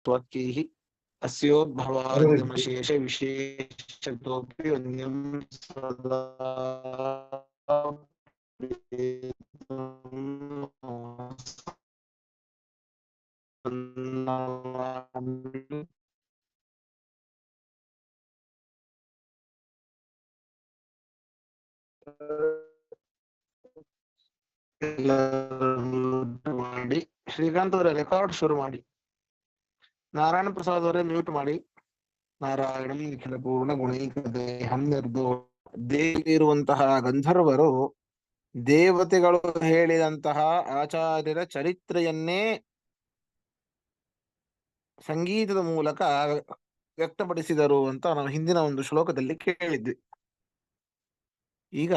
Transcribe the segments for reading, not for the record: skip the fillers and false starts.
त्वक्कैः अस्योद्भवादिगमशेष विशेषतोऽपि अन्यं सदा ಮಾಡಿ. ಶ್ರೀಕಾಂತ್ ಅವರೇ ರೆಕಾರ್ಡ್ ಶುರು ಮಾಡಿ. ನಾರಾಯಣ ಪ್ರಸಾದ್ ಅವರೇ ಮ್ಯೂಟ್ ಮಾಡಿ. ನಾರಾಯಣಂ ನಿಖಿಲ ಪೂರ್ಣ ಗುಣೈಕದೇಹಂ ನಿರ್ದೋಷ. ದೇವಿರುವಂತಹ ಗಂಧರ್ವರು ದೇವತೆಗಳು ಹೇಳಿದಂತಹ ಆಚಾರ್ಯರ ಚರಿತ್ರೆಯನ್ನೇ ಸಂಗೀತದ ಮೂಲಕ ವ್ಯಕ್ತಪಡಿಸಿದರು ಅಂತ ನಾವು ಹಿಂದಿನ ಒಂದು ಶ್ಲೋಕದಲ್ಲಿ ಕೇಳಿದ್ವಿ. ಈಗ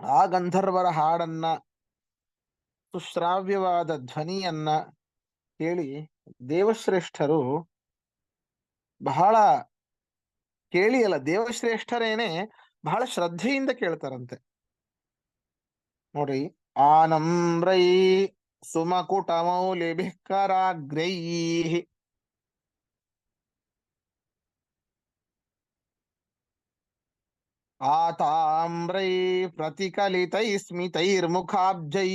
ಆ ಗಂಧರ್ವರ ಹಾಡನ್ನ, ಸುಶ್ರಾವ್ಯವಾದ ಧ್ವನಿಯನ್ನ ಕೇಳಿ ದೇವಶ್ರೇಷ್ಠರು ಬಹಳ ಕೇಳಿಯಲ್ಲ, ದೇವಶ್ರೇಷ್ಠರೇನೆ ಬಹಳ ಶ್ರದ್ಧೆಯಿಂದ ಕೇಳ್ತಾರಂತೆ. ನೋಡ್ರಿ, ಆನಮ್ರೈ ಸುಮಕುಟ ಮೌಲಿಭಿಃಕರಾಗ್ರೈ ಆತಾಮ್ರೈ ಪ್ರತಿಕಲಿತೈ ಸ್ಮಿತೈರ್ಮುಖಾಬ್ಜೈ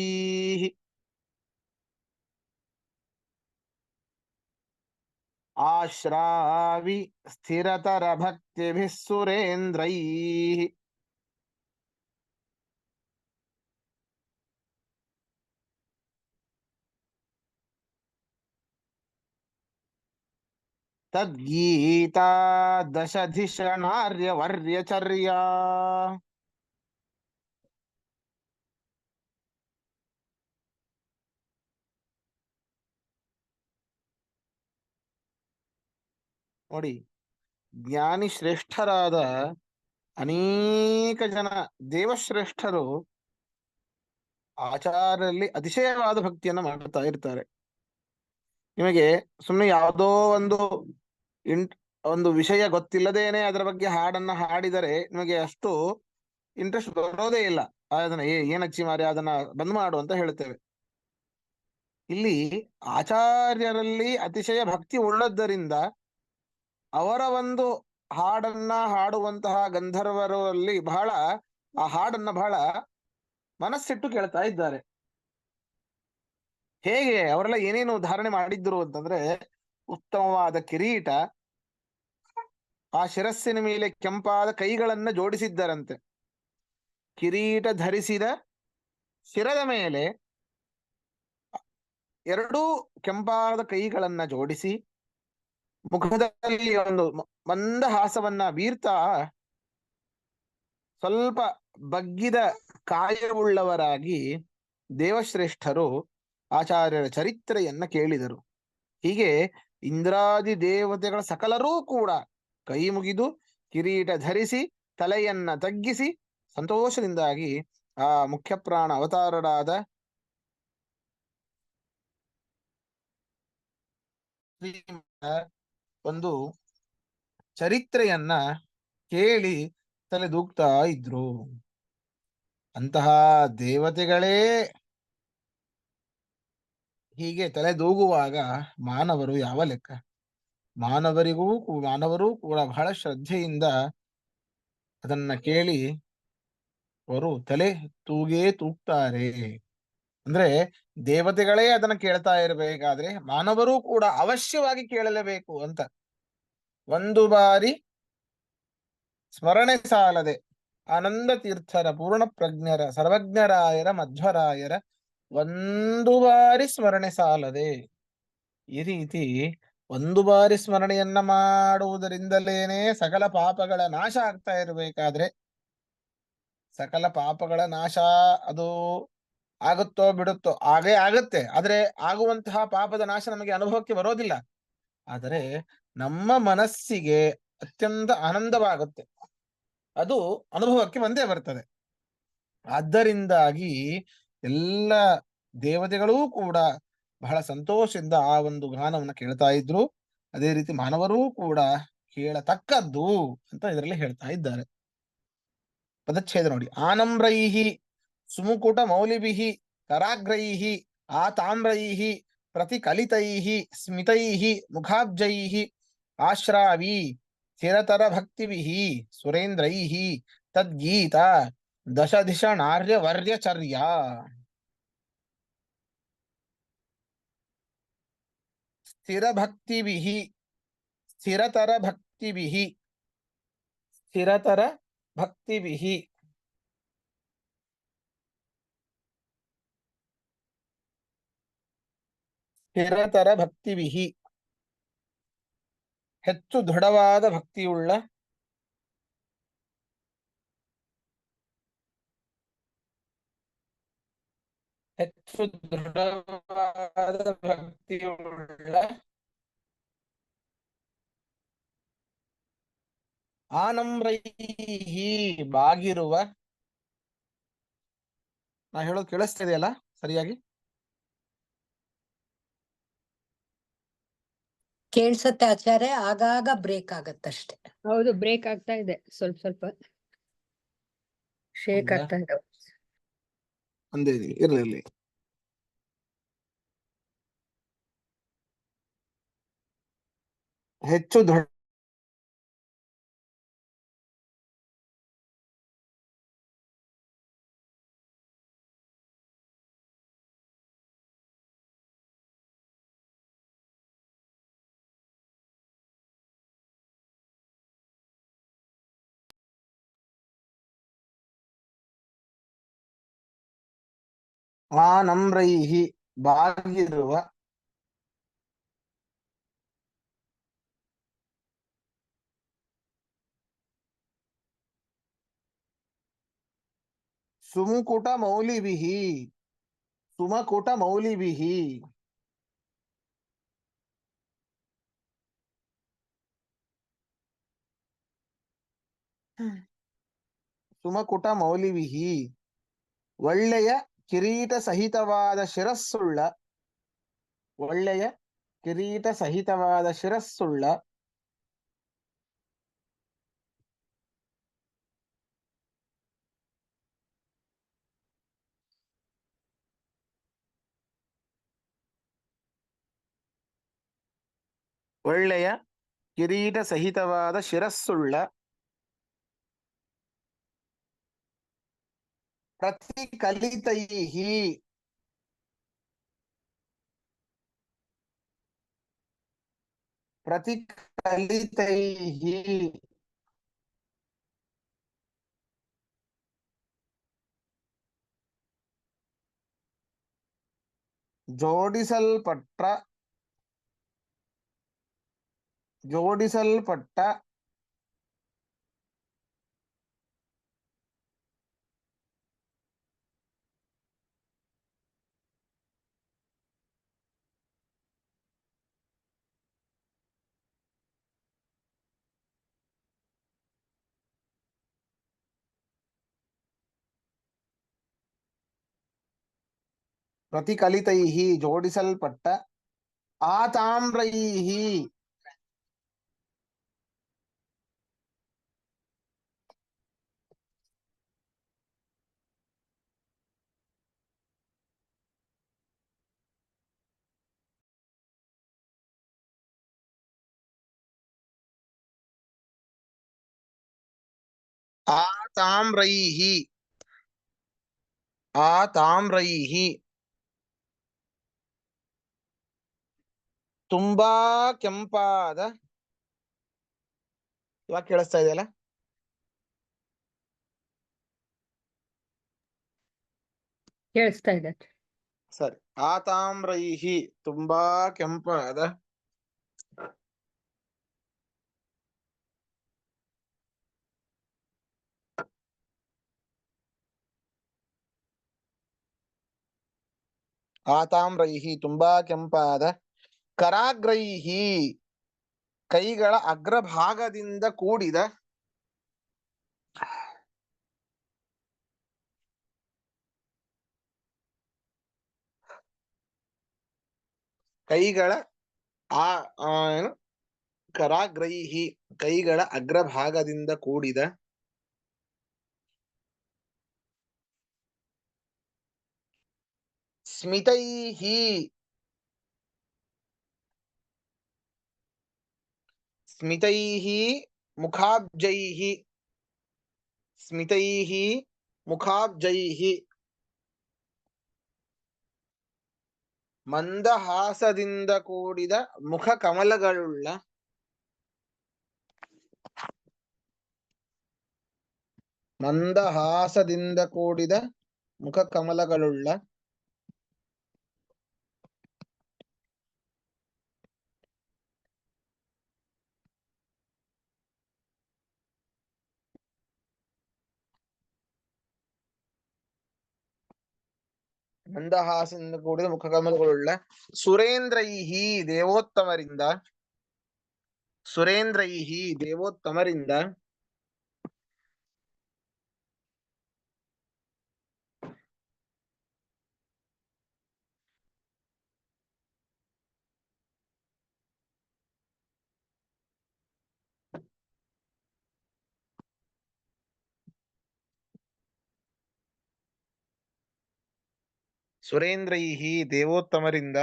ಆಶ್ರಾವಿ ಸ್ಥಿರತರ ಭಕ್ತಿಭಿಃ ಸುರೇಂದ್ರೈ. ತದ್ಗೀತಾ ದಶಧಿಷಣಾರ್ಯವರ್ಯಚರ್ಯಾ ನೋಡಿ, ಜ್ಞಾನಿ ಶ್ರೇಷ್ಠರಾದ ಅನೇಕ ಜನ ದೇವಶ್ರೇಷ್ಠರು ಆಚಾರ್ಯರಲ್ಲಿ ಅತಿಶಯವಾದ ಭಕ್ತಿಯನ್ನು ಮಾಡುತ್ತಾ ಇರ್ತಾರೆ. ನಿಮಗೆ ಸುಮ್ಮನೆ ಯಾವುದೋ ಒಂದು ವಿಷಯ ಗೊತ್ತಿಲ್ಲದೇನೆ ಅದರ ಬಗ್ಗೆ ಹಾಡನ್ನ ಹಾಡಿದರೆ ನಿಮಗೆ ಅಷ್ಟು ಇಂಟ್ರೆಸ್ಟ್ ಬರೋದೇ ಇಲ್ಲ. ಅದನ್ನ ಏನಚ್ಚಿ ಮಾರಿ ಅದನ್ನ ಬಂದ್ ಮಾಡು ಅಂತ ಹೇಳ್ತೇವೆ. ಇಲ್ಲಿ ಆಚಾರ್ಯರಲ್ಲಿ ಅತಿಶಯ ಭಕ್ತಿ ಉಳ್ಳದ್ದರಿಂದ ಅವರ ಒಂದು ಹಾಡನ್ನ ಹಾಡುವಂತಹ ಗಂಧರ್ವರಲ್ಲಿ ಆ ಹಾಡನ್ನ ಬಹಳ ಮನಸ್ಸಿಟ್ಟು ಕೇಳ್ತಾ ಇದ್ದಾರೆ. ಹೇಗೆ ಅವರೆಲ್ಲ ಏನೇನು ಧಾರಣೆ ಮಾಡಿದ್ರು ಅಂತಂದ್ರೆ, ಉತ್ತಮವಾದ ಕಿರೀಟ, ಆ ಶಿರಸ್ಸಿನ ಮೇಲೆ ಕೆಂಪಾದ ಕೈಗಳನ್ನ ಜೋಡಿಸಿದ್ದರಂತೆ. ಕಿರೀಟ ಧರಿಸಿದ ಶಿರದ ಮೇಲೆ ಎರಡೂ ಕೆಂಪಾದ ಕೈಗಳನ್ನ ಜೋಡಿಸಿ ಮುಖದಲ್ಲಿ ಒಂದು ಮಂದಹಾಸವನ್ನ ಬೀರ್ತಾ ಸ್ವಲ್ಪ ಬಗ್ಗಿದ ಕಾಯವುಳ್ಳವರಾಗಿ ದೇವಶ್ರೇಷ್ಠರು ಆಚಾರ್ಯರ ಚರಿತ್ರೆಯನ್ನ ಕೇಳಿದರು. ಹೀಗೆ ಇಂದ್ರಾದಿ ದೇವತೆಗಳ ಸಕಲರೂ ಕೂಡ ಕೈ ಮುಗಿದು ಕಿರೀಟ ಧರಿಸಿ ತಲೆಯನ್ನ ತಗ್ಗಿಸಿ ಸಂತೋಷದಿಂದಾಗಿ ಆ ಮುಖ್ಯಪ್ರಾಣ ಅವತಾರರಾದ ಒಂದು ಚರಿತ್ರೆಯನ್ನ ಕೇಳಿ ತಲೆದೂಗ್ತಾ ಇದ್ರು. ಅಂತಹ ದೇವತೆಗಳೇ ಹೀಗೆ ತಲೆದೂಗುವಾಗ ಮಾನವರು ಯಾವ ಲೆಕ್ಕ? ಮಾನವರೂ ಕೂಡ ಬಹಳ ಶ್ರದ್ಧೆಯಿಂದ ಅದನ್ನ ಕೇಳಿ ಅವರು ತಲೆ ತೂಗ್ತಾರೆ. ಅಂದ್ರೆ ದೇವತೆಗಳೇ ಅದನ್ನ ಕೇಳ್ತಾ ಇರಬೇಕಾದ್ರೆ ಮಾನವರೂ ಕೂಡ ಅವಶ್ಯವಾಗಿ ಕೇಳಲೇಬೇಕು ಅಂತ. ಒಂದು ಬಾರಿ ಸ್ಮರಣೆ ಸಾಲದೆ ಆನಂದ ತೀರ್ಥರ, ಪೂರ್ಣ ಪ್ರಜ್ಞರ, ಸರ್ವಜ್ಞರಾಯರ, ಮಧ್ವರಾಯರ ಒಂದು ಬಾರಿ ಸ್ಮರಣೆ ಸಾಲದೆ, ಈ ರೀತಿ ಒಂದು ಬಾರಿ ಸ್ಮರಣೆಯನ್ನ ಮಾಡುವುದರಿಂದಲೇನೆ ಸಕಲ ಪಾಪಗಳ ನಾಶ ಆಗ್ತಾ ಇರಬೇಕಾದ್ರೆ, ಸಕಲ ಪಾಪಗಳ ನಾಶ ಅದು ಆಗುತ್ತೋ ಬಿಡುತ್ತೋ, ಆಗೇ ಆಗುತ್ತೆ. ಆದ್ರೆ ಆಗುವಂತಹ ಪಾಪದ ನಾಶ ನಮಗೆ ಅನುಭವಕ್ಕೆ ಬರೋದಿಲ್ಲ. ಆದರೆ ನಮ್ಮ ಮನಸ್ಸಿಗೆ ಅತ್ಯಂತ ಆನಂದವಾಗುತ್ತೆ, ಅದು ಅನುಭವಕ್ಕೆ ಬಂದೇ ಬರ್ತದೆ. ಆದ್ದರಿಂದಾಗಿ ಎಲ್ಲ ದೇವತೆಗಳೂ ಕೂಡ ಬಹಳ ಸಂತೋಷದಿಂದ ಆ ಒಂದು ಗಾನವನ್ನು ಕೇಳ್ತಾ ಇದ್ರು. ಅದೇ ರೀತಿ ಮಾನವರೂ ಕೂಡ ಕೇಳತಕ್ಕದ್ದು ಅಂತ ಇದರಲ್ಲಿ ಹೇಳ್ತಾ ಇದ್ದಾರೆ. ಪದಚ್ಛೇದ ನೋಡಿ. ಆನಮ್ರೈಹಿ ಸುಮುಕುಟ ಮೌಲಿಭಿಹಿ ಕರಾಗ್ರೈಹಿ ಆ ತಾಮ್ರೈಹಿ प्रतिकलितैः स्मितैः मुखाब्जैः आश्रावी स्थिरतर भक्तिभिः सुरेन्द्रैः तद्गीता दशधिषणार्यवर्यचर्या। स्थिरभक्तिभिः स्थिरतर भक्तिभिः स्थिरतर भक्तिभिः ಸ್ಥಿರತರ ಭಕ್ತಿವಿಹಿ ಹೆಚ್ಚು ದೃಢವಾದ ಭಕ್ತಿಯುಳ್ಳ ಹೆಚ್ಚು ದೃಢವಾದ ಭಕ್ತಿಯುಳ್ಳ ಆನಮ್ರೈಹಿ ಬಾಗಿರುವ. ನಾ ಹೇಳೋದು ಕೇಳಿಸ್ತಾ ಇದೆಯಲ್ಲ ಸರಿಯಾಗಿ? ಕೇಳಿಸುತ್ತೆ ಆಚಾರ್ಯ, ಆಗಾಗ ಬ್ರೇಕ್ ಆಗತ್ತಷ್ಟೇ. ಹೌದು, ಬ್ರೇಕ್ ಆಗ್ತಾ ಇದೆ, ಸ್ವಲ್ಪ ಸ್ವಲ್ಪ ಶೇಕ್ ಹೌದಾ? ಆಗ್ತಾ ಇದೆ. ಒಂದೇ ಇರ್ಲಿ. ಹೆಚ್ಚು ದೃಢ ಆನಮ್ರೈಹಿ ಬಾಗಿರುವ ಸುಮುಕುಟ ಮೌಲಿಭಿಃ ಸುಮಕುಟ ಮೌಲಿಭಿಃ ಸುಮಕುಟ ಮೌಲಿಭಿಃ ಒಳ್ಳೆಯ ಕಿರೀಟ ಸಹಿತವಾದ ಶಿರಸ್ಸುಳ್ಳ ಒಳ್ಳೆಯ ಕಿರೀಟ ಸಹಿತವಾದ ಶಿರಸ್ಸುಳ್ಳ ಒಳ್ಳೆಯ ಕಿರೀಟ ಸಹಿತವಾದ ಶಿರಸ್ಸುಳ್ಳ ಪ್ರತಿಕಲಿತೈಃ ಪ್ರತಿಕಲಿತೈಃ ಜೋಡಿಸಲ್ಪಟ್ಟ ಪ್ರತಿಕಲಿತೈಃ ಜೋಡಿಸಲ್ಪಟ್ಟ ಆತಾಮ್ರೈಃ ಆತಾಮ್ರೈಃ ಆತಾಮ್ರೈಃ ತುಂಬಾ ಕೆಂಪಾದ. ಇವಾಗ ಕೇಳಿಸ್ತಾ ಇದೆಯಲ್ಲ? ಕೇಳಿಸ್ತಾ ಇದೆ. ಸರಿ. ಆತಾಮ್ರೈಃ ತುಂಬಾ ಕೆಂಪಾದ ಆತಾಮ್ರೈಃ ತುಂಬಾ ಕೆಂಪಾದ ಕರಾಗ್ರೈಃ ಕೈಗಳ ಅಗ್ರಭಾಗದಿಂದ ಕೂಡಿದ ಕೈಗಳ ಏನು ಕರಾಗ್ರೈಃ ಕೈಗಳ ಅಗ್ರಭಾಗದಿಂದ ಕೂಡಿದ ಸ್ಮಿತೈಃ ಸ್ಮಿತೈಃ ಮುಖಾಬ್ಜೈಃ ಸ್ಮಿತೈಃ ಮುಖಾಬ್ಜೈಃ ಮಂದಹಾಸದಿಂದ ಕೂಡಿದ ಮುಖ ಕಮಲಗಳುಳ್ಳ ಮಂದಹಾಸದಿಂದ ಕೂಡಿದ ಮುಖ ಕಮಲಗಳುಳ್ಳ ಮಂದಹಾಸದಿಂದ ಕೂಡಿದ ಮುಖಕಮಲಗಳುಳ್ಳ ಸುರೇಂದ್ರೈಹಿ ದೇವೋತ್ತಮರಿಂದ ಸುರೇಂದ್ರೈಹಿ ದೇವೋತ್ತಮರಿಂದ ಸುರೇಂದ್ರೈಹಿ ದೇವೋತ್ತಮರಿಂದ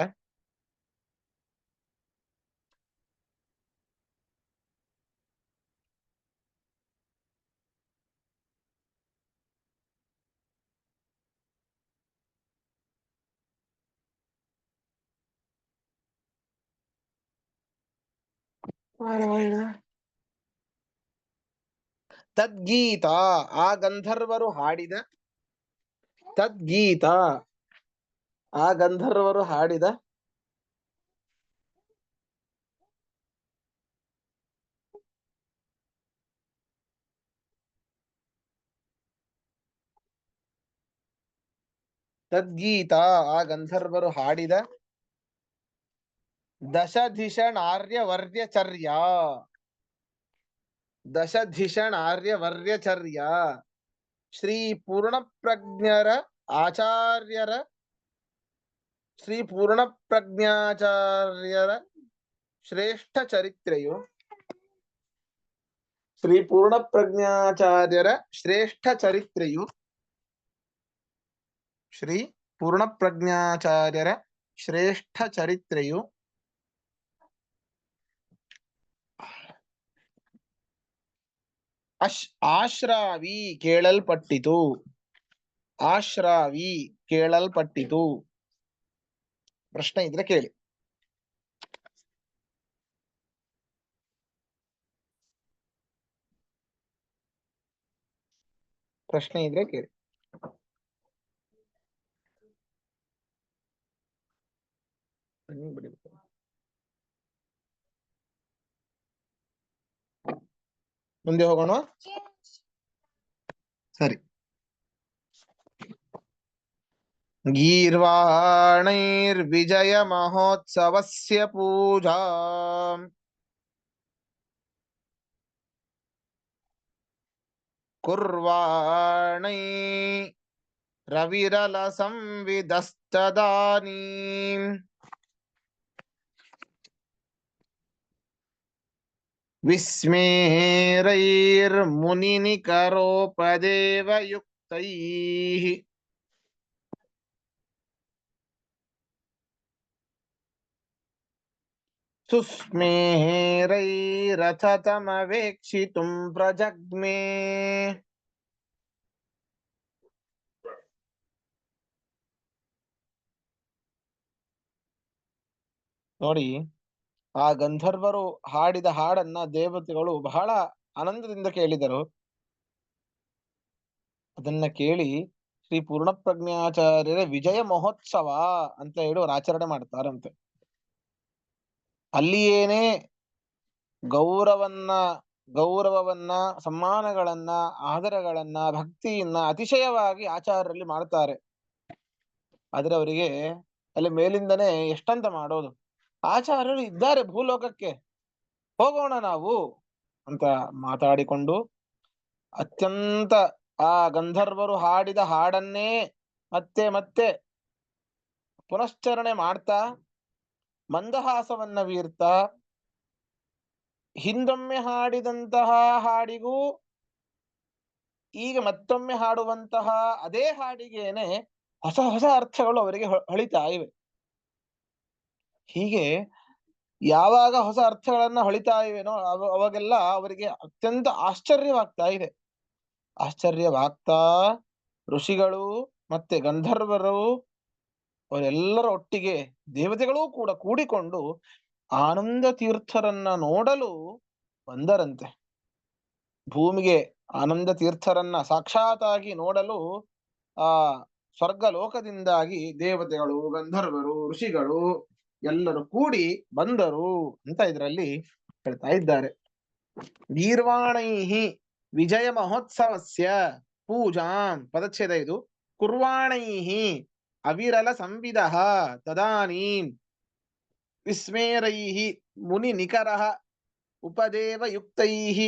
ತದ್ಗೀತ ಆ ಗಂಧರ್ವರು ಹಾಡಿದ ತದ್ಗೀತ ಆ ಗಂಧರ್ವರು ಹಾಡಿದ ತದ್ಗೀತ ಆ ಗಂಧರ್ವರು ಹಾಡಿದ ದಶಧಿಷಣಾರ್ಯವರ್ಯಚರ್ಯ ದಶಧಿಷಣಾರ್ಯವರ್ಯಚರ್ಯ ಶ್ರೀ ಪೂರ್ಣಪ್ರಜ್ಞರ ಆಚಾರ್ಯರ ಶ್ರೀ ಪೂರ್ಣಪ್ರಜ್ಞಾಚಾರ್ಯರ ಶ್ರೇಷ್ಠ ಚರಿತ್ರೆಯು ಶ್ರೀ ಪೂರ್ಣಪ್ರಜ್ಞಾಚಾರ್ಯರ ಶ್ರೇಷ್ಠ ಚರಿತ್ರೆಯು ಶ್ರೀ ಪೂರ್ಣಪ್ರಜ್ಞಾಚಾರ್ಯರ ಶ್ರೇಷ್ಠ ಚರಿತ್ರೆಯು ಆಶ್ರಾವಿ ಕೇಳಲ್ಪಟ್ಟಿತು ಆಶ್ರಾವಿ ಕೇಳಲ್ಪಟ್ಟಿತು. ಪ್ರಶ್ನೆ ಇದ್ರೆ ಕೇಳಿ. ಪ್ರಶ್ನೆ ಇದ್ರೆ ಕೇಳಿ. ಮುಂದೆ ಹೋಗೋಣ. ಸರಿ. ಗೀರ್ವಾಣೈರ್ವಿಜಯ ಮಹೋತ್ಸವಸ್ಯ ಪೂಜಾ ಕುರ್ವಾಣೈ ರವಿರಲ ಸಂವಿದಸ್ತದಾನೀಂ ವಿಸ್ಮೇರೈರ್ಮುನಿನಿಕರೋಪದೇವಯುಕ್ತೈಃ ಸುಸ್ಮೇರೈರಥತಮವೇಕ್ಷಿತುಂ ಪ್ರಜಗ್ಮೇ. ನೋಡಿ, ಆ ಗಂಧರ್ವರು ಹಾಡಿದ ಹಾಡನ್ನ ದೇವತೆಗಳು ಬಹಳ ಆನಂದದಿಂದ ಕೇಳಿದರು. ಅದನ್ನ ಕೇಳಿ ಶ್ರೀ ಪೂರ್ಣಪ್ರಜ್ಞಾಚಾರ್ಯರ ವಿಜಯ ಮಹೋತ್ಸವ ಅಂತ ಹೇಳಿ ಅವರು ಆಚರಣೆ ಮಾಡ್ತಾರಂತೆ. ಅಲ್ಲಿಯೇನೆ ಗೌರವವನ್ನ ಸಮ್ಮಾನಗಳನ್ನ ಆದರಗಳನ್ನ ಭಕ್ತಿಯನ್ನ ಅತಿಶಯವಾಗಿ ಆಚಾರ್ಯರಲ್ಲಿ ಮಾಡ್ತಾರೆ. ಆದ್ರೆ ಅವರಿಗೆ ಅಲ್ಲಿ ಮೇಲಿಂದನೇ ಎಷ್ಟಂತ ಮಾಡೋದು. ಆಚಾರ್ಯರು ಇದ್ದಾರೆ ಭೂಲೋಕಕ್ಕೆ, ಹೋಗೋಣ ನಾವು ಅಂತ ಮಾತಾಡಿಕೊಂಡು ಅತ್ಯಂತ ಆ ಗಂಧರ್ವರು ಹಾಡಿದ ಹಾಡನ್ನೇ ಮತ್ತೆ ಮತ್ತೆ ಪುನಶ್ಚರಣೆ ಮಾಡ್ತಾ ಮಂದಹಾಸವನ್ನ ಬೀರ್ತಾ ಹಿಂದೊಮ್ಮೆ ಹಾಡಿದಂತಹ ಹಾಡಿಗೂ ಈಗ ಮತ್ತೊಮ್ಮೆ ಹಾಡುವಂತಹ ಅದೇ ಹಾಡಿಗೇನೆ ಹೊಸ ಹೊಸ ಅರ್ಥಗಳು ಅವರಿಗೆ ಹೊಳಿತಾ ಇವೆ. ಹೀಗೆ ಯಾವಾಗ ಹೊಸ ಅರ್ಥಗಳನ್ನ ಹೊಳಿತಾ ಇವೆನೋ ಅವಾಗೆಲ್ಲ ಅವರಿಗೆ ಅತ್ಯಂತ ಆಶ್ಚರ್ಯವಾಗ್ತಾ ಇದೆ. ಆಶ್ಚರ್ಯವಾಗ್ತಾ ಋಷಿಗಳು ಮತ್ತೆ ಗಂಧರ್ವರು ಅವರೆಲ್ಲರ ಒಟ್ಟಿಗೆ ದೇವತೆಗಳೂ ಕೂಡ ಕೂಡಿಕೊಂಡು ಆನಂದ ತೀರ್ಥರನ್ನ ನೋಡಲು ಬಂದರಂತೆ. ಭೂಮಿಗೆ ಆನಂದ ತೀರ್ಥರನ್ನ ಸಾಕ್ಷಾತ್ತಾಗಿ ನೋಡಲು ಆ ಸ್ವರ್ಗ ಲೋಕದಿಂದಾಗಿ ದೇವತೆಗಳು, ಗಂಧರ್ವರು, ಋಷಿಗಳು ಎಲ್ಲರೂ ಕೂಡಿ ಬಂದರು ಅಂತ ಇದರಲ್ಲಿ ಹೇಳ್ತಾ ಇದ್ದಾರೆ. ಗೀರ್ವಾಣೈಹಿ ವಿಜಯ ಮಹೋತ್ಸವಸ್ಯ ಪೂಜಾಂ ಪದಚ್ಛೇದ ಇದು. ಕುರ್ವಾಣೈಹಿ ಅವಿರಲ ಸಂವಿದಃ ತದಾನೀಂ ವಿಸ್ಮೇರೈಹಿ ಮುನಿ ನಿಕರಃ ಉಪದೇವ ಯುಕ್ತೈಃ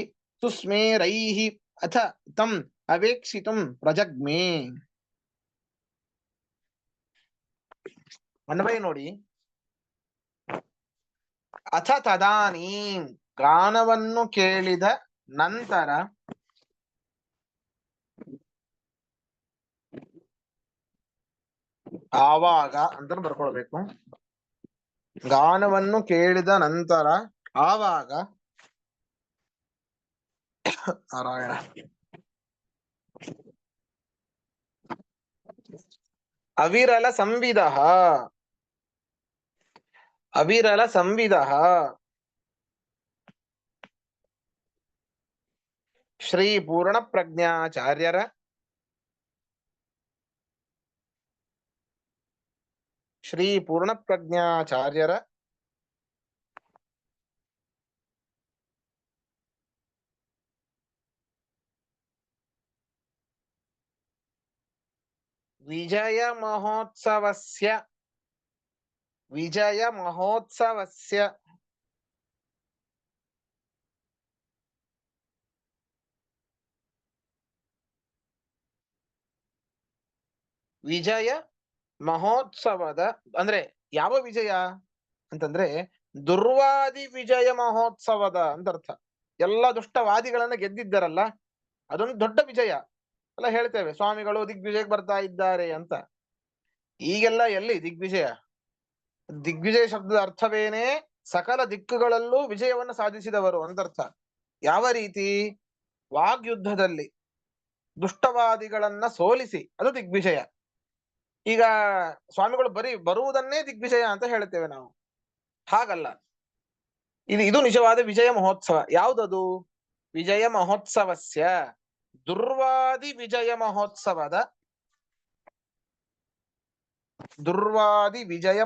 ಸುಸ್ಮೇರೈಃ ಅಥ ತಂ ಅವೇಕ್ಷಿತುಂ ಪ್ರಜಗ್ಮೆ. ಅನ್ವಯ ನೋಡಿ. ಅಥ ತದಾನೀಂ ಗಾನವನ್ನು ಕೇಳಿದ ನಂತರ ಆವಾಗ ಅಂತ ಬರ್ಕೊಳ್ಬೇಕು. ಗಾನವನ್ನು ಕೇಳಿದ ನಂತರ ಆವಾಗ ನಾರಾಯಣ ಅವಿರಲ ಸಂವಿದಃ ಅವಿರಲ ಸಂವಿದಃ ಶ್ರೀ ಪೂರ್ಣ ಪ್ರಜ್ಞಾಚಾರ್ಯರ ವಿಜಯ ಮಹೋತ್ಸವಸ್ಯ ವಿಜಯ ಮಹೋತ್ಸವದ ಅಂದ್ರೆ ಯಾವ ವಿಜಯ ಅಂತಂದ್ರೆ ದುರ್ವಾದಿ ವಿಜಯ ಮಹೋತ್ಸವದ ಅಂತ ಅರ್ಥ. ಎಲ್ಲ ದುಷ್ಟವಾದಿಗಳನ್ನ ಗೆದ್ದಿದ್ದಾರಲ್ಲ, ಅದೊಂದು ದೊಡ್ಡ ವಿಜಯ ಎಲ್ಲ ಹೇಳ್ತೇವೆ. ಸ್ವಾಮಿಗಳು ದಿಗ್ವಿಜಯಕ್ಕೆ ಬರ್ತಾ ಇದ್ದಾರೆ ಅಂತ. ಈಗೆಲ್ಲ ಎಲ್ಲಿ ದಿಗ್ವಿಜಯ? ದಿಗ್ವಿಜಯ ಶಬ್ದದ ಅರ್ಥವೇನೇ ಸಕಲ ದಿಕ್ಕುಗಳಲ್ಲೂ ವಿಜಯವನ್ನು ಸಾಧಿಸಿದವರು ಅಂತರ್ಥ. ಯಾವ ರೀತಿ? ವಾಗ್ಯುದ್ಧದಲ್ಲಿ ದುಷ್ಟವಾದಿಗಳನ್ನ ಸೋಲಿಸಿ, ಅದು ದಿಗ್ವಿಜಯ. ಈಗ ಸ್ವಾಮಿಗಳು ಬರುವುದನ್ನೇ ದಿಗ್ವಿಜಯ ಅಂತ ಹೇಳ್ತೇವೆ ನಾವು. ಹಾಗಲ್ಲ, ಇದು ನಿಜವಾದ ವಿಜಯ ಮಹೋತ್ಸವ. ಯಾವುದದು? ವಿಜಯ ಮಹೋತ್ಸವಸ್ಯ ದುರ್ವಾದಿ ವಿಜಯ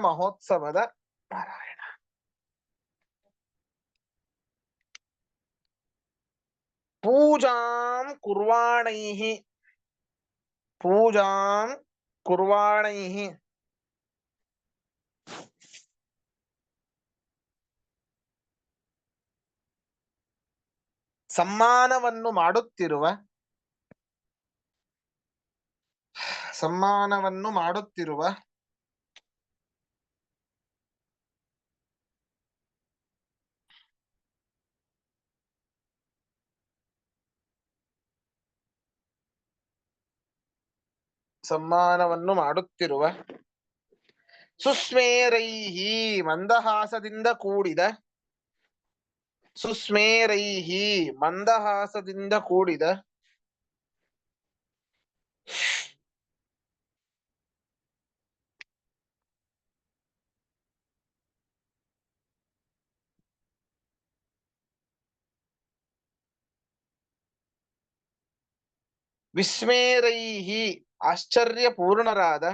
ಮಹೋತ್ಸವದ ನಾರಾಯಣ ಪೂಜಾಂ ಕುರ್ವಾಣೈಃ ಸಮ್ಮಾನವನ್ನು ಮಾಡುತ್ತಿರುವ ಸುಸ್ಮೇರೈಹಿ ಮಂದಹಾಸದಿಂದ ಕೂಡಿದ ವಿಸ್ಮೇರೈಹಿ ಆಶ್ಚರ್ಯಪೂರ್ಣರಾದ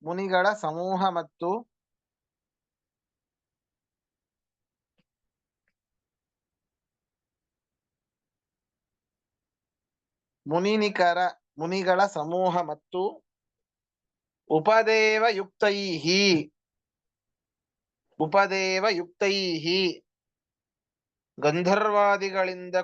ಮುನಿಗಳ ಸಮೂಹ ಮತ್ತು ಮುನಿಗಳ ಸಮೂಹ ಮತ್ತು ಉಪದೇವ ಯುಕ್ತೈಹಿ ಗಂಧರ್ವಾದಿಗಳಿಂದ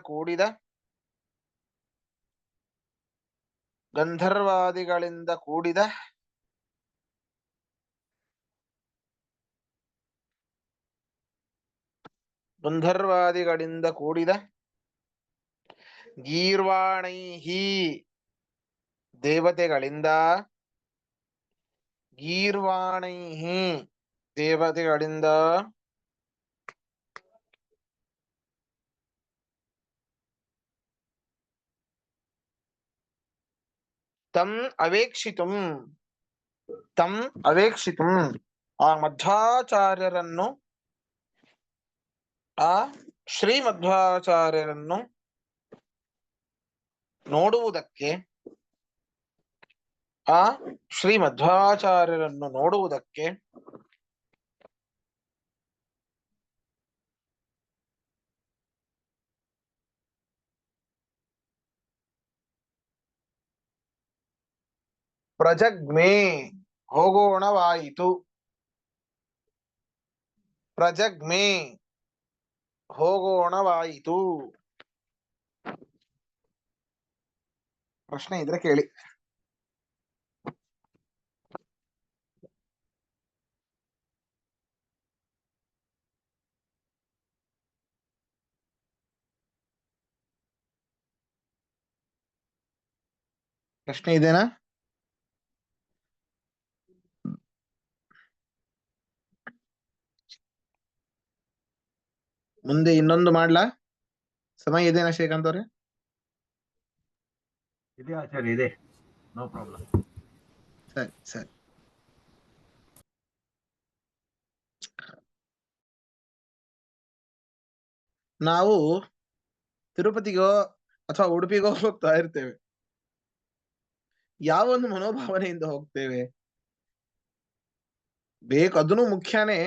ಕೂಡಿದ ಗೀರ್ವಾಣೈಹಿ ದೇವತೆಗಳಿಂದ ತಂ ಅವೇಕ್ಷಿತುಂ ಆ ಮಧ್ವಾಚಾರ್ಯರನ್ನು ಆ ಶ್ರೀ ಮಧ್ವಾಚಾರ್ಯರನ್ನು ನೋಡುವುದಕ್ಕೆ ಪ್ರಜಗ್ಮೆ ಹೋಗೋಣವಾಯಿತು. ಪ್ರಶ್ನೆ ಇದ್ರೆ ಕೇಳಿ. ಪ್ರಶ್ನೆ ಇದೆನಾ? ಮುಂದೆ ಇನ್ನೊಂದು ಮಾಡ್ಲಾ? ಸಮಯ ಇದೆನಾ ಶ್ರೀಕಾಂತ್ ಅವ್ರೆ? ಇದೆ ಆಚಾರ್ಯ, ಇದೆ, ನೋ ಪ್ರಾಬ್ಲಮ್. ಸರಿ. ನಾವು ತಿರುಪತಿಗೋ ಅಥವಾ ಉಡುಪಿಗೋ ಹೋಗ್ತಾ ಇರ್ತೇವೆ. ಯಾವ ಒಂದು ಮನೋಭಾವನೆಯಿಂದ ಹೋಗ್ತೇವೆ? ಬೇಕು, ಅದನ್ನು ಮುಖ್ಯನೇ.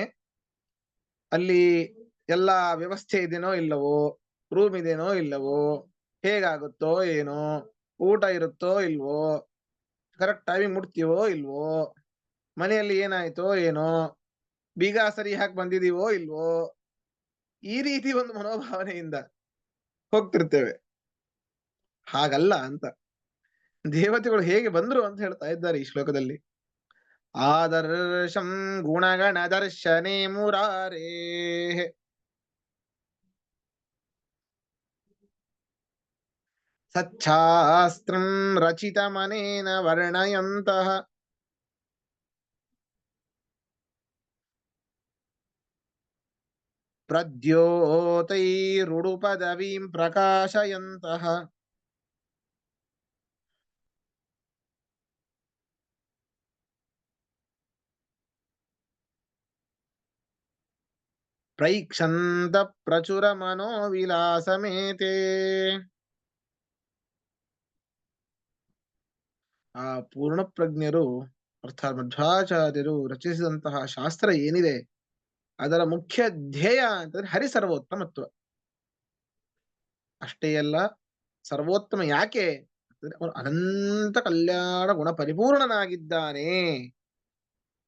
ಅಲ್ಲಿ ಎಲ್ಲ ವ್ಯವಸ್ಥೆ ಇದೆನೋ ಇಲ್ಲವೋ, ರೂಮ್ ಇದೆನೋ ಇಲ್ಲವೋ, ಹೇಗಾಗುತ್ತೋ ಏನೋ, ಊಟ ಇರುತ್ತೋ ಇಲ್ವೋ, ಕರೆಕ್ಟ್ ಟೈಮಿಗೆ ಮುಟ್ತೀವೋ ಇಲ್ವೋ, ಮನೆಯಲ್ಲಿ ಏನಾಯ್ತೋ ಏನೋ, ಬೀಗ ಸರಿ ಹಾಕಿ ಬಂದಿದೀವೋ ಇಲ್ವೋ, ಈ ರೀತಿ ಒಂದು ಮನೋಭಾವನೆಯಿಂದ ಹೋಗ್ತಿರ್ತೇವೆ. ಹಾಗಲ್ಲ ಅಂತ ದೇವತೆಗಳು ಹೇಗೆ ಬಂದ್ರು ಅಂತ ಹೇಳ್ತಾ ಇದ್ದಾರೆ ಈ ಶ್ಲೋಕದಲ್ಲಿ. ಆದರ್ಶಂ ಗುಣಗಣ ದರ್ಶನೇ ಮುರಾರೇ ಸಚ್ಛಾಸ್ತ್ರಂ ರಚಿತಮನೇನ ವರ್ಣಯಂತಃ ಪ್ರದ್ಯೋತೈರುಡುಪದವೀಂ ಪ್ರಕಾಶಯಂತಃ ಪ್ರೈಕ್ಷಂತ ಪ್ರಚುರ ಮನೋವಿಲಾಸಮೇತೆ. ಆ ಪೂರ್ಣ ಪ್ರಜ್ಞರು ಅರ್ಥಾತ್ ಮಧ್ವಾಚಾರ್ಯರು ರಚಿಸಿದಂತಹ ಶಾಸ್ತ್ರ ಏನಿದೆ ಅದರ ಮುಖ್ಯ ಧ್ಯೇಯ ಅಂತಂದ್ರೆ ಹರಿಸರ್ವೋತ್ತಮತ್ವ. ಅಷ್ಟೇ ಅಲ್ಲ, ಸರ್ವೋತ್ತಮ ಯಾಕೆ ಅಂತಂದ್ರೆ ಅವನು ಅನಂತ ಕಲ್ಯಾಣ ಗುಣ ಪರಿಪೂರ್ಣನಾಗಿದ್ದಾನೆ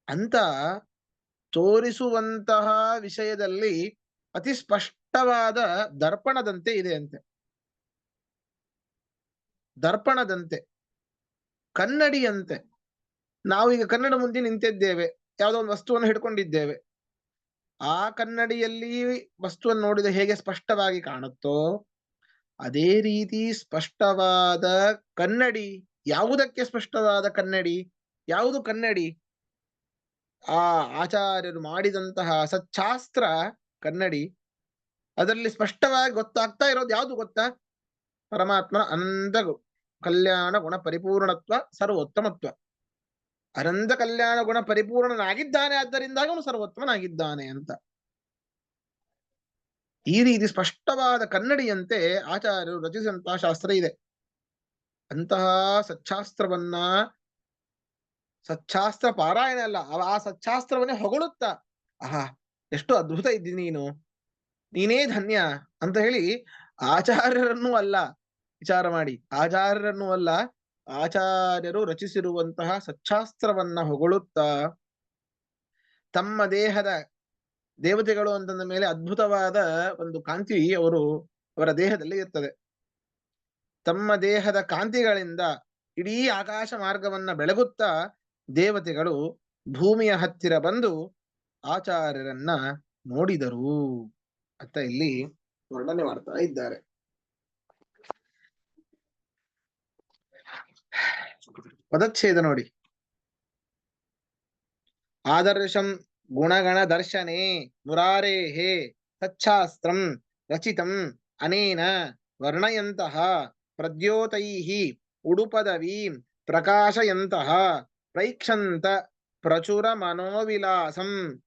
ಅಂತ ತೋರಿಸುವಂತಹ ವಿಷಯದಲ್ಲಿ ಅತಿ ಸ್ಪಷ್ಟವಾದ ದರ್ಪಣದಂತೆ ಇದೆ ಅಂತೆ. ದರ್ಪಣದಂತೆ, ಕನ್ನಡಿಯಂತೆ. ನಾವೀಗ ಕನ್ನಡ ಮುಂದೆ ನಿಂತಿದ್ದೇವೆ, ಯಾವುದೋ ಒಂದು ವಸ್ತುವನ್ನು ಹಿಡ್ಕೊಂಡಿದ್ದೇವೆ. ಆ ಕನ್ನಡಿಯಲ್ಲಿ ವಸ್ತುವನ್ನು ನೋಡಿದ ಹೇಗೆ ಸ್ಪಷ್ಟವಾಗಿ ಕಾಣುತ್ತೋ ಅದೇ ರೀತಿ ಸ್ಪಷ್ಟವಾದ ಕನ್ನಡಿ. ಯಾವುದಕ್ಕೆ ಸ್ಪಷ್ಟವಾದ ಕನ್ನಡಿ? ಯಾವುದು ಕನ್ನಡಿ? ಆ ಆಚಾರ್ಯರು ಮಾಡಿದಂತಹ ಸಚ್ಚಾಸ್ತ್ರ ಕನ್ನಡಿ. ಅದರಲ್ಲಿ ಸ್ಪಷ್ಟವಾಗಿ ಗೊತ್ತಾಗ್ತಾ ಇರೋದು ಯಾವುದು ಗೊತ್ತಾ? ಪರಮಾತ್ಮನ ಅನಂತ ಕಲ್ಯಾಣ ಗುಣ ಪರಿಪೂರ್ಣತ್ವ, ಸರ್ವೋತ್ತಮತ್ವ. ಅನಂತ ಕಲ್ಯಾಣ ಗುಣ ಪರಿಪೂರ್ಣನಾಗಿದ್ದಾನೆ, ಆದ್ದರಿಂದಾಗ ಅವನು ಸರ್ವೋತ್ತಮನಾಗಿದ್ದಾನೆ ಅಂತ. ಈ ರೀತಿ ಸ್ಪಷ್ಟವಾದ ಕನ್ನಡಿಯಂತೆ ಆಚಾರ್ಯರು ರಚಿಸಿದಂತಹ ಶಾಸ್ತ್ರ ಇದೆ. ಅಂತಹ ಸಚ್ಚಾಸ್ತ್ರವನ್ನ, ಸಚ್ಚಾಸ್ತ್ರ ಪಾರಾಯಣ ಅಲ್ಲ, ಆ ಸಚ್ಚಾಸ್ತ್ರವನ್ನೇ ಹೊಗಳುತ್ತಾ, ಆಹಾ ಎಷ್ಟು ಅದ್ಭುತ ಇದ್ದೀನಿ ನೀನೇ ಧನ್ಯ ಅಂತ ಹೇಳಿ ಆಚಾರ್ಯರನ್ನೂ ಅಲ್ಲ, ವಿಚಾರ ಮಾಡಿ. ಆಚಾರ್ಯರನ್ನು ಅಲ್ಲ, ಆಚಾರ್ಯರು ರಚಿಸಿರುವಂತಹ ಸಚ್ಚಾಸ್ತ್ರವನ್ನ ಹೊಗಳುತ್ತಾ ತಮ್ಮ ದೇಹದ ದೇವತೆಗಳು ಅಂತಂದ ಮೇಲೆ ಅದ್ಭುತವಾದ ಒಂದು ಕಾಂತಿ ಅವರ ದೇಹದಲ್ಲಿ ಇರ್ತದೆ. ತಮ್ಮ ದೇಹದ ಕಾಂತಿಗಳಿಂದ ಇಡೀ ಆಕಾಶ ಮಾರ್ಗವನ್ನ ಬೆಳಗುತ್ತಾ ದೇವತೆಗಳು ಭೂಮಿಯ ಹತ್ತಿರ ಬಂದು ಆಚಾರ್ಯರನ್ನ ನೋಡಿದರು ಅಂತ ಇಲ್ಲಿ ವರ್ಣನೆ ಮಾಡ್ತಾ ಇದ್ದಾರೆ. ಪದಚ್ಛೇದ ನೋಡಿ. ಆದರ್ಶಂ ಗುಣಗಣ ದರ್ಶನೆ ಮುರಾರೇಹೇ ಸಚ್ಛಾಸ್ತ್ರಂ ರಚಿತಂ ಅನೇನ ವರ್ಣಯಂತಹ ಪ್ರದ್ಯೋತೈಃ ಉಡುಪದವೀಂ ಪ್ರಕಾಶಯಂತಹ ಪ್ರೈಕ್ಷಂತ ಪ್ರಚುರ ಮನೋವಿಲಾಸಂ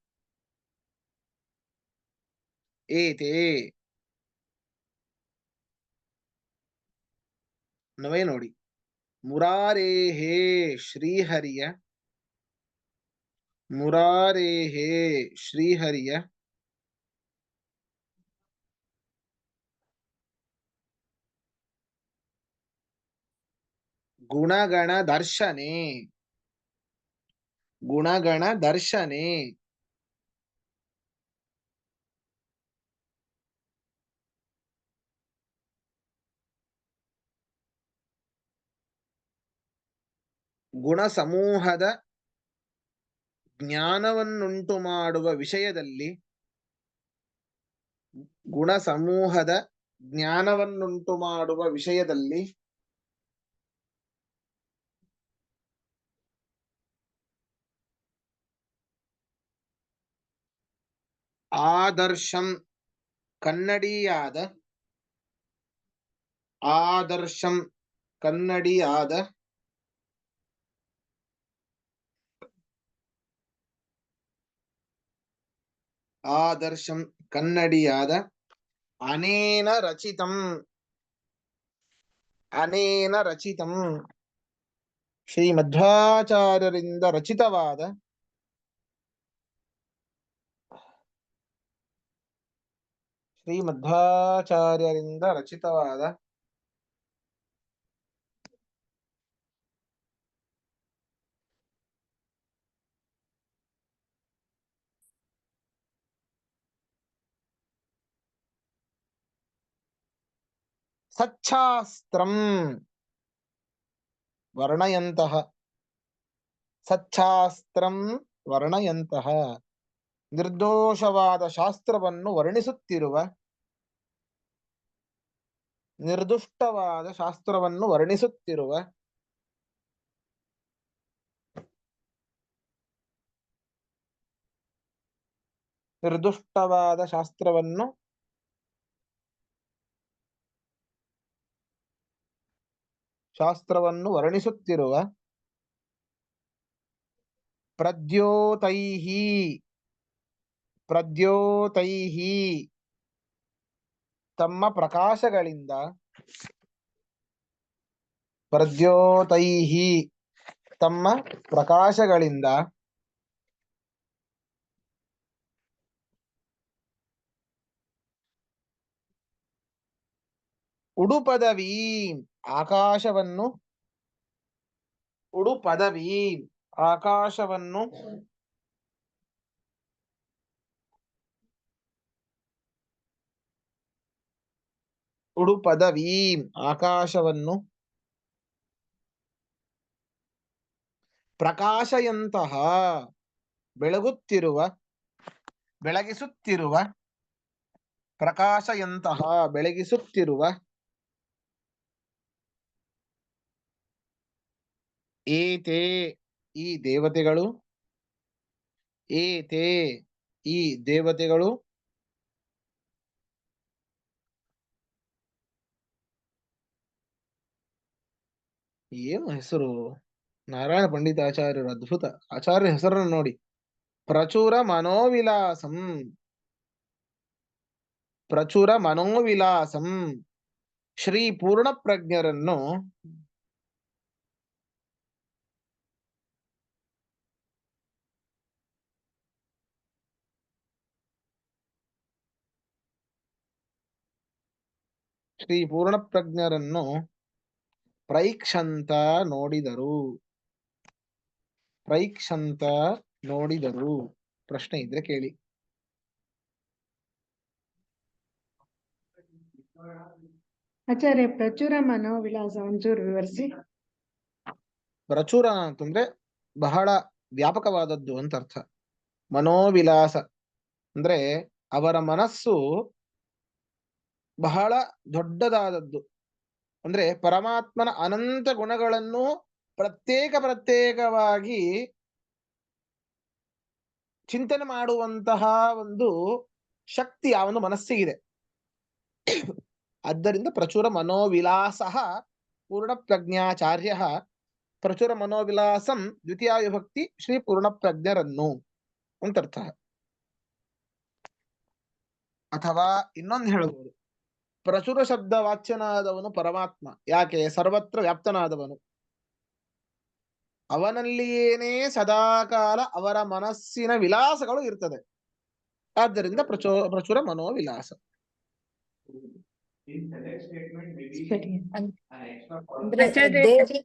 ಏತೆ. ನವೇ ನೋಡಿ. ಮುರಾರೇಹೇ ಶ್ರೀಹರಿಯ ಗುಣಗಣ ದರ್ಶನೆ ಗುಣ ಸಮೂಹದ ಜ್ಞಾನವನ್ನುಂಟು ಮಾಡುವ ವಿಷಯದಲ್ಲಿ ಆದರ್ಶಂ ಕನ್ನಡಿಯಾದ ಅನೇನ ರಚಿತಂ ಶ್ರೀಮಧ್ವಾಚಾರ್ಯರಿಂದ ರಚಿತವಾದ ಸಚ್ಛಾಸ್ತ್ರಂ ವರ್ಣಯಂತಹ ನಿರ್ದೋಷವಾದ ಶಾಸ್ತ್ರವನ್ನು ವರ್ಣಿಸುತ್ತಿರುವ ನಿರ್ದುಷ್ಟವಾದ ಶಾಸ್ತ್ರವನ್ನು ವರ್ಣಿಸುತ್ತಿರುವ ಪ್ರದ್ಯೋತೈಃ ತಮ್ಮ ಪ್ರಕಾಶಗಳಿಂದ ಉಡುಪದವೀಂ ಆಕಾಶವನ್ನು ಪ್ರಕಾಶಯಂತಹ ಬೆಳಗಿಸುತ್ತಿರುವ ಏತೆ ಈ ದೇವತೆಗಳು ಏನು ಹೆಸರು? ನಾರಾಯಣ ಪಂಡಿತಾಚಾರ್ಯರು ಅದ್ಭುತ. ಆಚಾರ್ಯ ಹೆಸರನ್ನು ನೋಡಿ. ಪ್ರಚುರ ಮನೋವಿಲಾಸಂ ಶ್ರೀ ಪೂರ್ಣ ಪ್ರಜ್ಞರನ್ನು ಶ್ರೀ ಪೂರ್ಣಪ್ರಜ್ಞರನ್ನು ಪ್ರೈಕ್ಷಂತ ನೋಡಿದರು. ಪ್ರೈಕ್ಷಂತ ನೋಡಿದರು. ಪ್ರಶ್ನೆ ಇದ್ರೆ ಕೇಳಿ. ಆಚಾರ್ಯ ಪ್ರಚುರ ಮನೋವಿಲಾಸ ಒಂಚೂರು ವಿವರಿಸಿ. ಪ್ರಚುರ ಅಂತಂದ್ರೆ ಬಹಳ ವ್ಯಾಪಕವಾದದ್ದು ಅಂತ ಅರ್ಥ. ಮನೋವಿಲಾಸ ಅಂದ್ರೆ ಅವರ ಮನಸ್ಸು ಬಹಳ ದೊಡ್ಡದಾದದ್ದು. ಅಂದ್ರೆ ಪರಮಾತ್ಮನ ಅನಂತ ಗುಣಗಳನ್ನು ಪ್ರತ್ಯೇಕವಾಗಿ ಚಿಂತನೆ ಮಾಡುವಂತಹ ಒಂದು ಶಕ್ತಿ ಆ ಒಂದು ಮನಸ್ಸಿಗಿದೆ. ಆದ್ದರಿಂದ ಪ್ರಚುರ ಮನೋವಿಲಾಸ ಪೂರ್ಣ ಪ್ರಜ್ಞಾಚಾರ್ಯ ಪ್ರಚುರ ಮನೋವಿಲಾಸಂ ದ್ವಿತೀಯ ವಿಭಕ್ತಿ ಶ್ರೀ ಪೂರ್ಣ ಪ್ರಜ್ಞರನ್ನು ಅಂತ ಅರ್ಥ. ಅಥವಾ ಇನ್ನೊಂದು ಹೇಳಬಹುದು, ಪ್ರಚುರ ಶಬ್ದ ವಾಚ್ಯನಾದವನು ಪರಮಾತ್ಮ. ಯಾಕೆ? ಸರ್ವತ್ರ ವ್ಯಾಪ್ತನಾದವನು. ಅವನಲ್ಲಿಯೇನೇ ಸದಾಕಾಲ ಅವರ ಮನಸ್ಸಿನ ವಿಲಾಸಗಳು ಇರ್ತದೆ. ಆದ್ದರಿಂದ ಪ್ರಚುರ ಮನೋವಿಲಾಸ. ಸರಿ. ಅಂದ್ರೆ ಆಚಾರ್ಯ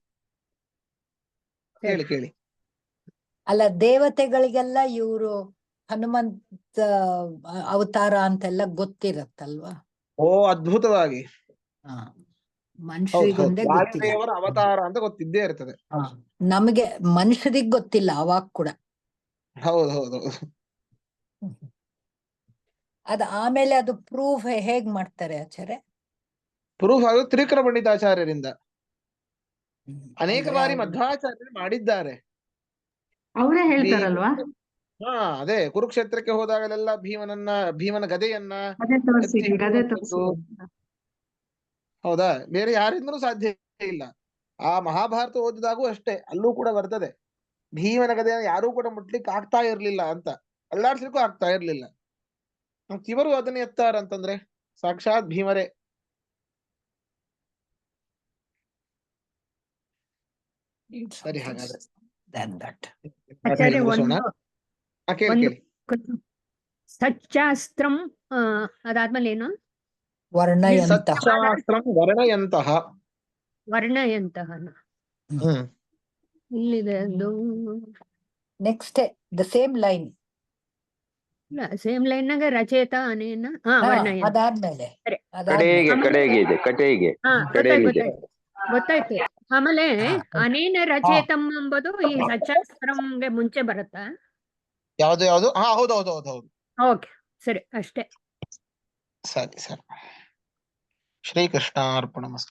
ಕೇಳಿ ಕೇಳಿ. ಅಲ್ಲ, ದೇವತೆಗಳಿಗೆಲ್ಲ ಇವರು ಹನುಮಂತ ಅವತಾರ ಅಂತೆಲ್ಲ ಗೊತ್ತಿರತ್ತಲ್ವಾ? ಓ, ಅದ್ಭುತವಾಗಿ. ಹಾ, ಹೌದು ಹೌದು, ಮನುಷ್ಯರಿಗೊಂದೇ ಗೊತ್ತಿಲ್ಲ. ವಾಯುದೇವರ ಅವತಾರ ಅಂತ ಗೊತ್ತಿದ್ದೇ ಇರ್ತದೆ. ಹಾ, ನಮಗೆ ಮನುಷ್ಯರಿಗ್ ಗೊತ್ತಿಲ್ಲ ಅವಾಗ ಕೂಡ. ಹೌದು ಹೌದು ಹೌದು. ಅದ ಆಮೇಲೆ ಅದು ಪ್ರೂಫ್ ಹೇಗ್ ಮಾಡ್ತಾರೆ ಆಚಾರ್ಯ? ಪ್ರೂಫ್ ಆಗೋದು ತ್ರಿವಿಕ್ರಮ ಪಂಡಿತಾಚಾರ್ಯರಿಂದ. ಅನೇಕ ಅಂದ್ರೆ ಬಾರಿ ಅವ್ರು- ಮಧ್ವಾಚಾರ್ಯರು ಮಾಡಿದ್ದಾರೆ. ಅವರೇ ಹೇಳ್ತಾರಲ್ವಾ? ಹಾ, ಅದೇ ಕುರುಕ್ಷೇತ್ರಕ್ಕೆ ಹೋದಾಗಲೆಲ್ಲ ಭೀಮನ ಗದೆಯನ್ನ ಅದೇ ಎತ್ತಿ ತೋರಿಸಿದ್ದೀರಿ, ಅದೇ ಹಿಡಿಯುವಂಥದ್ದು. ತೋರಿಸಿದ್ದೀರಿ. ಹೌದಾ? ಬೇರೆ ಯಾರಿಂದಲೂ ಸಾಧ್ಯ ಇಲ್ಲ. ಆ ಮಹಾಭಾರತ ಓದಿದಾಗೂ ಅಷ್ಟೇ, ಅಲ್ಲೂ ಕೂಡ ಬರ್ತದೆ ಭೀಮನ ಗದೆಯನ್ನು ಯಾರೂ ಕೂಡ ಮುಟ್ಲಿಕ್ಕೆ ಆಗ್ತಾ ಇರ್ಲಿಲ್ಲ ಅಂತ, ಅಲ್ಲಾಡ್ಸ್ಲಿಕ್ಕೂ ಆಗ್ತಾ ಇರ್ಲಿಲ್ಲ. ಇವರು ಅದನ್ನ ಎತ್ತಾರಂತಂದ್ರೆ ಸಾಕ್ಷಾತ್ ಭೀಮರೇ. ಸರಿ, ಹಾಗಾದ್ರೆ than that. ಆಚಾರ್ಯ ಮುಗಿಸೋಣ. ಕೇಳಿ ಒಂದು ಕೇಳಿ. ಸಚ್ಚಾಸ್ತ್ರಂ ಅದಾದ್ಮೇಲೆ ಏನು? ವರ್ಣಯಂತಹ. ಸಚ್ಚಾಸ್ತ್ರಂ ವರ್ಣಯಂತಹ. ವರ್ಣಯಂತಹ ಹ್ಮ್ ಇಲ್ಲಿದೆ ಅದು. Next the same line. Same line ನಾಗ ರಚಯಿತ ಅನೇನ ವರ್ಣಯಂತ. ಅದಾದ್ಮೇಲೆ ಸರಿ. ಕಡೆಗೆ ಇದೆ, ಕಡೆಗೆ ಗೊತ್ತಾಯ್ತು. ಕಡೆಯಲ್ಲಿದೆ. ಗೊತ್ತಾಯ್ತು. ಆಮೇಲೆ ಅನೇನ ರಚಯಿತಂ ಎಂಬುದು ಈ ಸಚ್ಚಾಸ್ತ್ರಂಗೆ ಮುಂಚೆ ಬರುತ್ತಾ? ಯಾವ್ದು ಯಾವ್ದು? ಹಾ, ಹೌದು ಹೌದು ಹೌದು ಹೌದು. ಓಕೆ, ಸರಿ, ಅಷ್ಟೇ. ಸರಿ ಸರಿ. ಶ್ರೀಕೃಷ್ಣಾರ್ಪಣಮಸ್ತು.